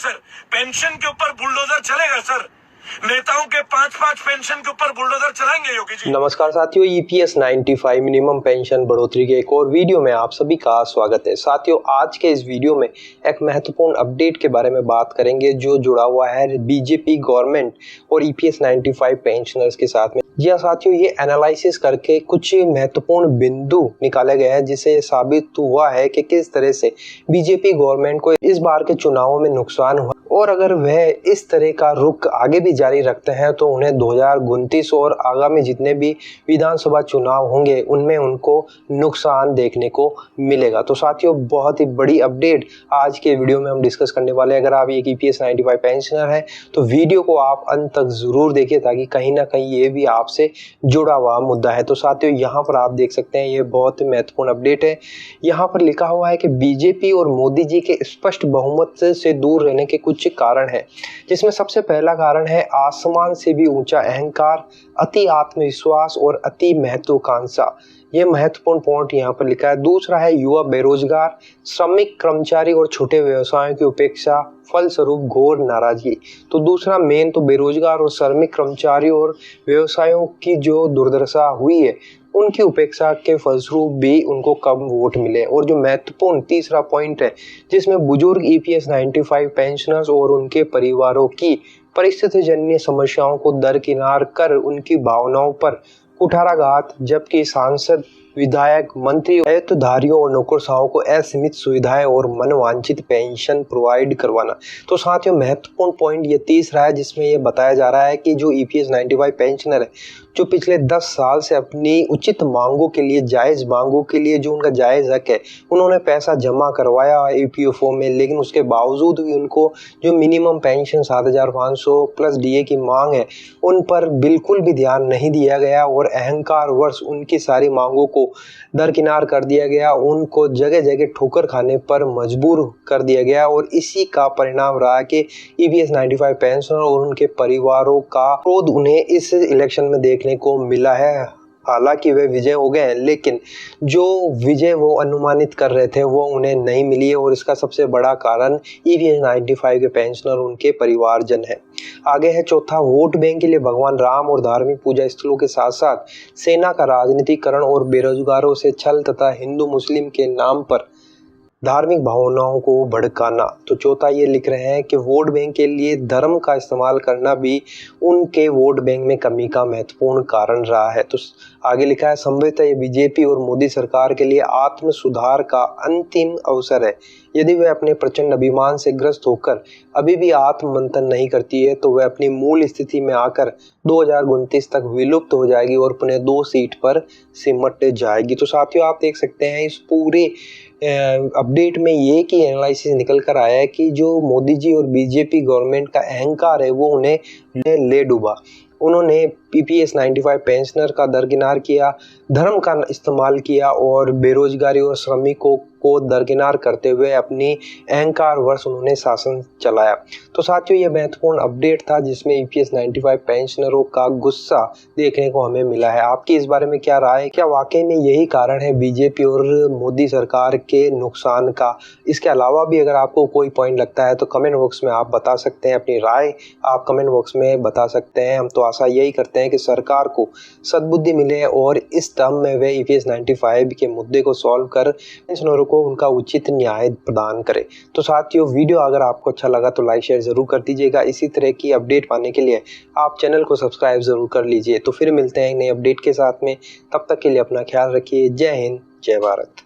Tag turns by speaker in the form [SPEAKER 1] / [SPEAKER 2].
[SPEAKER 1] Sir? Pension के ऊपर bulldozer चलेगा सर? नेताओं के 5-5 पेंशन के ऊपर बुलडोजर चलाएंगे योगी जी?
[SPEAKER 2] नमस्कार साथियों, ईपीएस 95 मिनिमम पेंशन बढ़ोतरी के एक और वीडियो में आप सभी का स्वागत है। साथियों, आज के इस वीडियो में एक महत्वपूर्ण अपडेट के बारे में बात करेंगे जो जुड़ा हुआ है बीजेपी गवर्नमेंट और ईपीएस 95 पेंशनर्स के साथ में। जी हाँ साथियों, ये एनालिसिस करके कुछ महत्वपूर्ण बिंदु निकाले गए हैं जिससे साबित हुआ है कि किस तरह से बीजेपी गवर्नमेंट को इस बार के चुनावों में नुकसान हुआ और अगर वह इस तरह का रुख आगे भी जारी रखते हैं तो उन्हें 2029 और आगामी जितने भी विधानसभा चुनाव होंगे उनमें उनको नुकसान देखने को मिलेगा। तो साथियों, बहुत ही बड़ी अपडेट आज के वीडियो में हम डिस्कस करने वाले हैं। अगर आप एक ईपीएस 95 पेंशनर हैं तो वीडियो को आप अंत तक जरूर देखिए ताकि कहीं ना कहीं ये भी आपसे जुड़ा हुआ मुद्दा है। तो साथियों, यहाँ पर आप देख सकते हैं ये बहुत ही महत्वपूर्ण अपडेट है। यहाँ पर लिखा हुआ है कि बीजेपी और मोदी जी के स्पष्ट बहुमत से दूर रहने के कुछ कारण है, जिसमें सबसे पहला कारण है आसमान से भी ऊंचा अहंकार, अति आत्मविश्वास और अति महत्वाकांक्षा। ये महत्वपूर्ण पॉइंट यहाँ पर लिखा है। दूसरा है युवा बेरोजगार, श्रमिक, कर्मचारी और छोटे व्यवसायों की उपेक्षा, फलस्वरूप घोर नाराजगी। तो दूसरा मेन तो बेरोजगार और श्रमिक, कर्मचारी और व्यवसायों की जो दुर्दशा हुई है उनकी उपेक्षा के फलस्वरूप भी उनको कम वोट मिले। और जो महत्वपूर्ण तीसरा पॉइंट है जिसमें बुजुर्ग ईपीएस 95 पेंशनर्स और उनके परिवारों की परिस्थिति जन्य समस्याओं को दरकिनार कर उनकी भावनाओं पर कुठाराघात, जबकि सांसद, विधायक, मंत्री, दायित्वधारियों और नौकरशाहों को असीमित सुविधाएं और मनवांछित पेंशन प्रोवाइड करवाना। तो साथियों, महत्वपूर्ण पॉइंट ये तीसरा है जिसमें ये बताया जा रहा है कि जो ईपीएस 95 पेंशनर है जो पिछले 10 साल से अपनी उचित मांगों के लिए, जायज मांगों के लिए जो उनका जायज हक है, उन्होंने पैसा जमा करवाया ईपीएफओ में, लेकिन उसके बावजूद भी उनको जो मिनिमम पेंशन 7500 प्लस डीए की मांग है उन पर बिल्कुल भी ध्यान नहीं दिया गया और अहंकार वर्ष उनकी सारी मांगों को दरकिनार कर दिया गया। उनको जगह जगह ठोकर खाने पर मजबूर कर दिया गया और इसी का परिणाम रहा कि ईपीएस 95 पेंशनर और उनके परिवारों का क्रोध उन्हें इस इलेक्शन में देखने को मिला है। हालांकि वे विजय हो गए हैं, लेकिन जो विजय वो अनुमानित कर रहे थे वो उन्हें नहीं मिली है और इसका सबसे बड़ा कारण ईपीएस 95 के पेंशनर उनके परिवारजन है। आगे है चौथा, वोट बैंक के लिए भगवान राम और धार्मिक पूजा स्थलों के साथ साथ सेना का राजनीतिकरण और बेरोजगारों से छल तथा हिंदू मुस्लिम के नाम पर धार्मिक भावनाओं को भड़काना। तो चौथा ये लिख रहे हैं कि वोट बैंक के लिए धर्म का इस्तेमाल करना भी उनके वोट बैंक में कमी का महत्वपूर्ण कारण रहा है। तो आगे लिखा है, संभवतः ये बीजेपी और मोदी सरकार के लिए आत्म सुधार का अंतिम अवसर है। यदि वह अपने प्रचंड अभिमान से ग्रस्त होकर अभी भी आत्म मंथन नहीं करती है तो वह अपनी मूल स्थिति में आकर 2029 तक विलुप्त हो जाएगी और पुनः 2 सीट पर सिमट जाएगी। तो साथियों, आप देख सकते हैं इस पूरे अपडेट में ये की एनालिसिस निकल कर आया है कि जो मोदी जी और बीजेपी गवर्नमेंट का अहंकार है वो उन्हें ले डूबा। उन्होंने ईपीएस 95 पेंशनर का दरकिनार किया, धर्म का इस्तेमाल किया और बेरोजगारी और श्रमिकों को दरकिनार करते हुए अपनी अहंकार वर्ष उन्होंने शासन चलाया। तो साथियों, ये महत्वपूर्ण अपडेट था जिसमें ईपीएस 95 पेंशनरों का गुस्सा देखने को हमें मिला है। आपकी इस बारे में क्या राय है? क्या वाकई में यही कारण है बीजेपी और मोदी सरकार के नुकसान का? इसके अलावा भी अगर आपको कोई पॉइंट लगता है तो कमेंट बॉक्स में आप बता सकते हैं, अपनी राय आप कमेंट बॉक्स में बता सकते हैं। हम तो आशा यही करते हैं कि सरकार को सद्बुद्धि मिले और इस टर्म में वे ईपीएस 95 के मुद्दे को सॉल्व कर पेंशनरों को उनका उचित न्याय प्रदान करे। तो साथियों, वीडियो अगर आपको अच्छा लगा तो लाइक शेयर जरूर कर दीजिएगा। इसी तरह की अपडेट पाने के लिए आप चैनल को सब्सक्राइब जरूर कर लीजिए। तो फिर मिलते हैं एक नए अपडेट के साथ में, तब तक के लिए अपना ख्याल रखिए। जय हिंद, जय भारत।